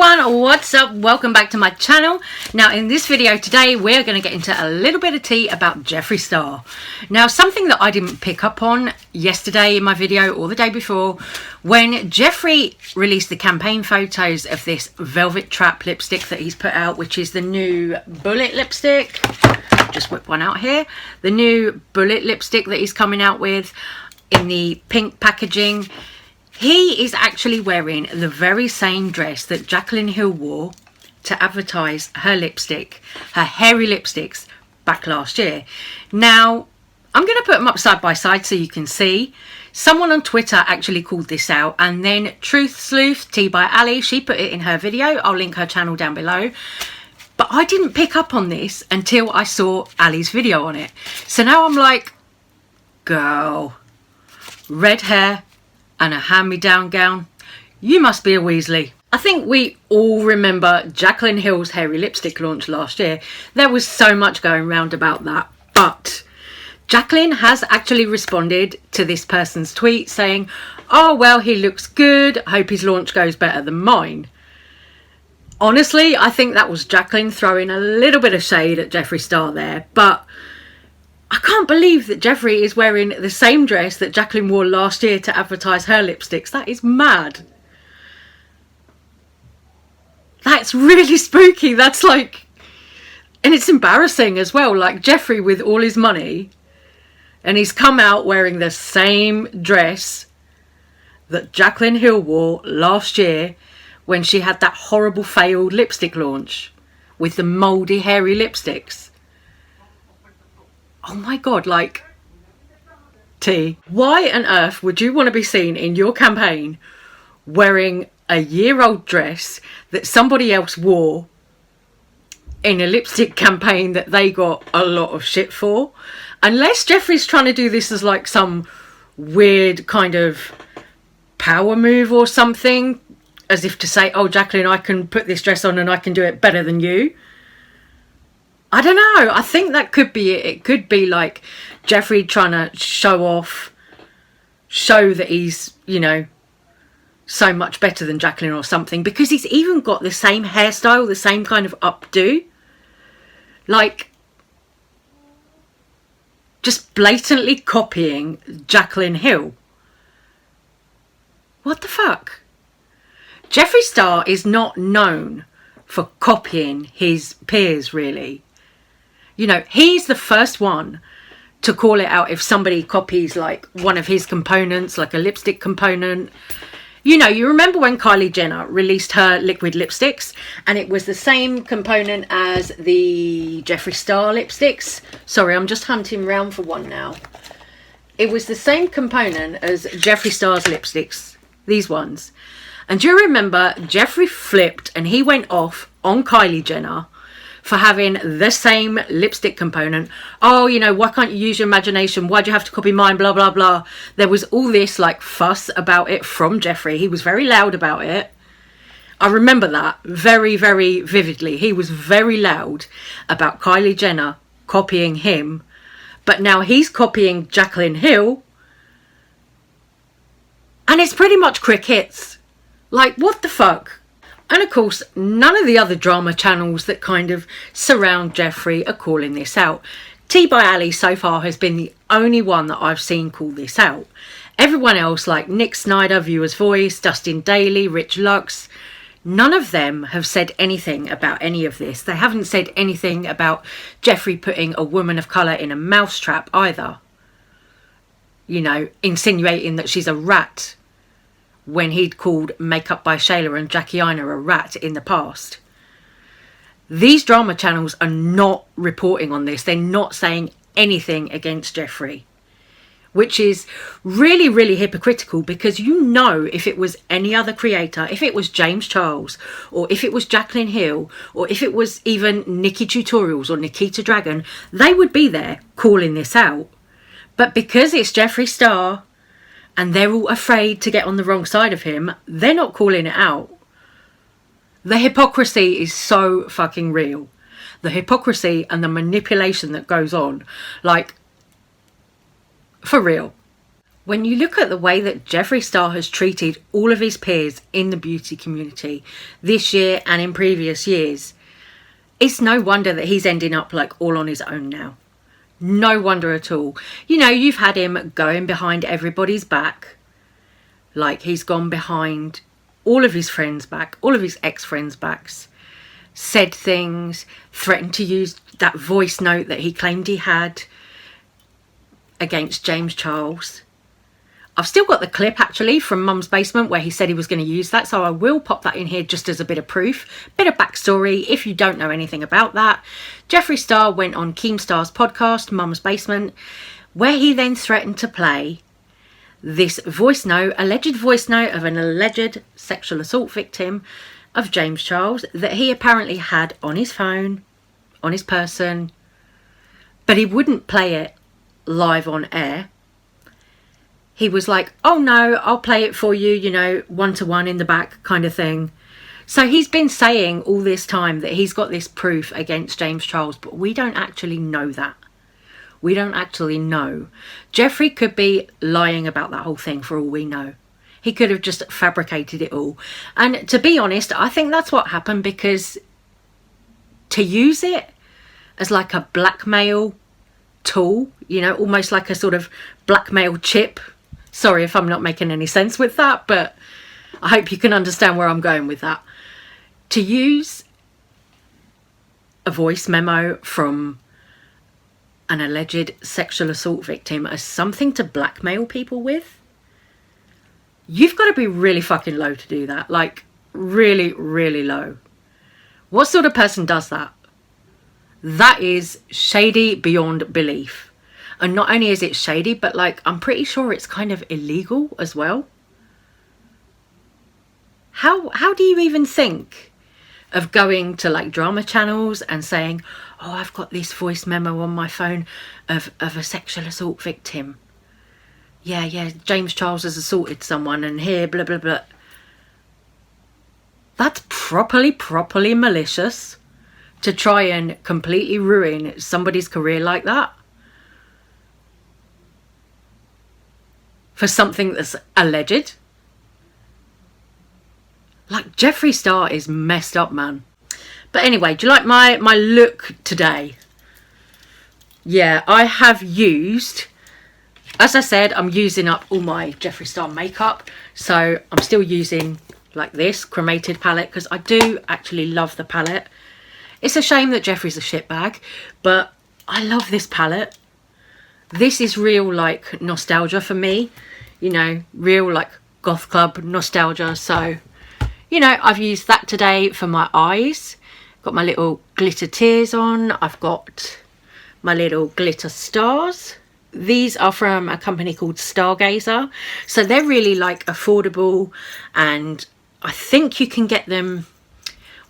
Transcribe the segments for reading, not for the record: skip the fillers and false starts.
everyone, what's up? Welcome back to my channel. Now in this video today we're going to get into a little bit of tea about Jeffree Star. Now something that I didn't pick up on yesterday in my video or the day before, when Jeffree released the campaign photos of this Velvet Trap lipstick that he's put out, which is the new Bullet lipstick. Just whip one out here. The new Bullet lipstick that he's coming out with in the pink packaging. He is actually wearing the very same dress that Jaclyn Hill wore to advertise her lipstick, her hairy lipsticks, back last year. Now, I'm going to put them up side by side so you can see. Someone on Twitter actually called this out, and then Truth Sleuth, Tea by Ali, she put it in her video. I'll link her channel down below. But I didn't pick up on this until I saw Ali's video on it. So now I'm like, girl, red hair and a hand-me-down gown, you must be a Weasley. I think we all remember Jaclyn Hill's hairy lipstick launch last year. There was so much going round about that, but Jaclyn has actually responded to this person's tweet saying, oh well, he looks good, I hope his launch goes better than mine. Honestly, I think that was Jaclyn throwing a little bit of shade at Jeffree Star there, but I can't believe that Jeffree is wearing the same dress that Jaclyn wore last year to advertise her lipsticks. That is mad. That's really spooky. That's like, and it's embarrassing as well. Like Jeffree with all his money, and he's come out wearing the same dress that Jaclyn Hill wore last year when she had that horrible failed lipstick launch with the mouldy hairy lipsticks. Oh my God, like, T. Why on earth would you want to be seen in your campaign wearing a year-old dress that somebody else wore in a lipstick campaign that they got a lot of shit for? Unless Jeffree's trying to do this as like some weird kind of power move or something, as if to say, oh, Jaclyn, I can put this dress on and I can do it better than you. I don't know. I think that could be it. It could be like Jeffree trying to show off, show that he's, you know, so much better than Jaclyn or something, because he's even got the same hairstyle, the same kind of updo. Like, just blatantly copying Jaclyn Hill. What the fuck? Jeffree Star is not known for copying his peers, really. You know, he's the first one to call it out if somebody copies like one of his components, like a lipstick component. You know, you remember when Kylie Jenner released her liquid lipsticks and it was the same component as the Jeffree Star lipsticks. Sorry, I'm just hunting around for one now. It was the same component as Jeffree Star's lipsticks, these ones. And do you remember Jeffree flipped and he went off on Kylie Jenner for having the same lipstick component? Oh, you know, why can't you use your imagination? Why do you have to copy mine? Blah, blah, blah. There was all this like fuss about it from Jeffree. He was very loud about it. I remember that very, very vividly. He was very loud about Kylie Jenner copying him. But now he's copying Jaclyn Hill. And it's pretty much quick hits. Like, what the fuck? And of course, none of the other drama channels that kind of surround Jeffree are calling this out. Tea by Ali so far has been the only one that I've seen call this out. Everyone else, like Nick Snyder, Viewer's Voice, Dustin Daly, Rich Lux, none of them have said anything about any of this. They haven't said anything about Jeffree putting a woman of colour in a mousetrap either. You know, insinuating that she's a rat, when he'd called Makeup by Shayla and Jackie Aina a rat in the past. These drama channels are not reporting on this. They're not saying anything against Jeffree, which is really, really hypocritical, because you know, if it was any other creator, if it was James Charles, or if it was Jaclyn Hill, or if it was even Nikki Tutorials or Nikita Dragon, they would be there calling this out. But because it's Jeffree Star, and they're all afraid to get on the wrong side of him, they're not calling it out. The hypocrisy is so fucking real. The hypocrisy and the manipulation that goes on. Like, for real. When you look at the way that Jeffree Star has treated all of his peers in the beauty community this year and in previous years, it's no wonder that he's ending up like all on his own now. No wonder at all. You know, you've had him going behind everybody's back. Like, he's gone behind all of his friends' back, all of his ex-friends' backs, said things, threatened to use that voice note that he claimed he had against James Charles. I've still got the clip actually from Mum's Basement where he said he was going to use that, so I will pop that in here just as a bit of proof, bit of backstory if you don't know anything about that. Jeffree Star went on Keemstar's podcast, Mum's Basement, where he then threatened to play this voice note, alleged voice note of an alleged sexual assault victim of James Charles that he apparently had on his phone, on his person, but he wouldn't play it live on air. He was like, oh no, I'll play it for you, you know, 1-to-1 in the back kind of thing. So he's been saying all this time that he's got this proof against James Charles, but we don't actually know that. We don't actually know. Jeffree could be lying about that whole thing for all we know. He could have just fabricated it all. And to be honest, I think that's what happened, because to use it as like a blackmail tool, you know, almost like a sort of blackmail chip. Sorry if I'm not making any sense with that, but I hope you can understand where I'm going with that. To use a voice memo from an alleged sexual assault victim as something to blackmail people with, you've got to be really fucking low to do that. Like, really, really low. What sort of person does that? That is shady beyond belief. And not only is it shady, but like, I'm pretty sure it's kind of illegal as well. How do you even think of going to like drama channels and saying, oh, I've got this voice memo on my phone of a sexual assault victim. Yeah, James Charles has assaulted someone and here, blah, blah, blah. That's properly malicious to try and completely ruin somebody's career like that. For something that's alleged. Like, Jeffree Star is messed up, man. But anyway, do you like my look today? Yeah, I have used, as I said, I'm using up all my Jeffree Star makeup. So I'm still using like this cremated palette, because I do actually love the palette. It's a shame that Jeffree's a shitbag, but I love this palette. This is real like nostalgia for me, you know, real like goth club nostalgia. So, you know, I've used that today for my eyes. Got my little glitter tears on. I've got my little glitter stars. These are from a company called Stargazer. So they're really like affordable, and I think you can get them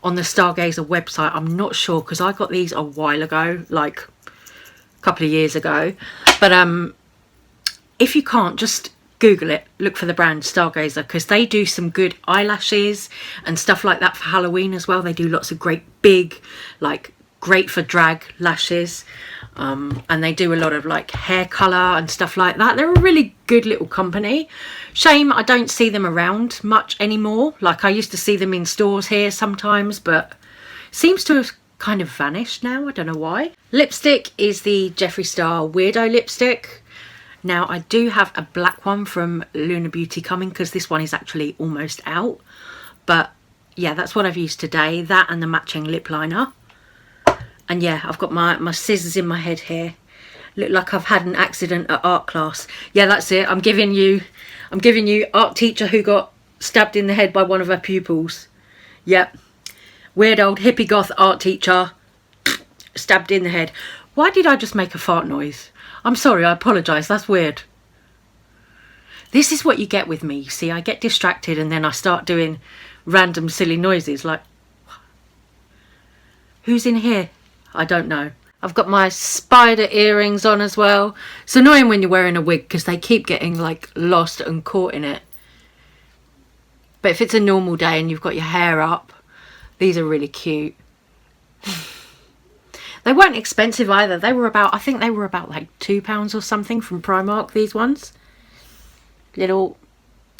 on the Stargazer website. I'm not sure, because I got these a while ago, like a couple of years ago. But if you can't, just Google it, look for the brand Stargazer, because they do some good eyelashes and stuff like that for Halloween as well. They do lots of great big, like great for drag lashes, and they do a lot of like hair colour and stuff like that. They're a really good little company. Shame I don't see them around much anymore. Like, I used to see them in stores here sometimes, but seems to have kind of vanished now. I don't know why. Lipstick is the Jeffree Star Weirdo lipstick. Now, I do have a black one from Luna Beauty coming, because this one is actually almost out. But yeah, that's what I've used today. That and the matching lip liner. And yeah, I've got my scissors in my head here. Look like I've had an accident at art class. Yeah, that's it. I'm giving you art teacher who got stabbed in the head by one of her pupils. Yep. Weird old hippie goth art teacher stabbed in the head. Why did I just make a fart noise? I'm sorry, I apologise, that's weird. This is what you get with me, you see. I get distracted and then I start doing random silly noises like, who's in here? I don't know. I've got my spider earrings on as well. It's annoying when you're wearing a wig, because they keep getting like lost and caught in it. But if it's a normal day and you've got your hair up, these are really cute. They weren't expensive either. They were about, I think they were about like £2 or something from Primark, these ones. little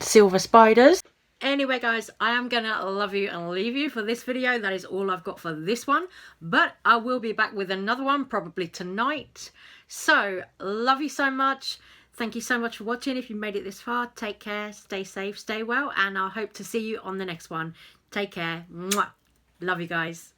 silver spiders. Anyway guys, I am gonna love you and leave you for this video. That is all I've got for this one, but I will be back with another one probably tonight. So love you so much. Thank you so much for watching. If you made it this far, take care, stay safe, stay well, and I hope to see you on the next one. Take care. Mwah. Love you guys.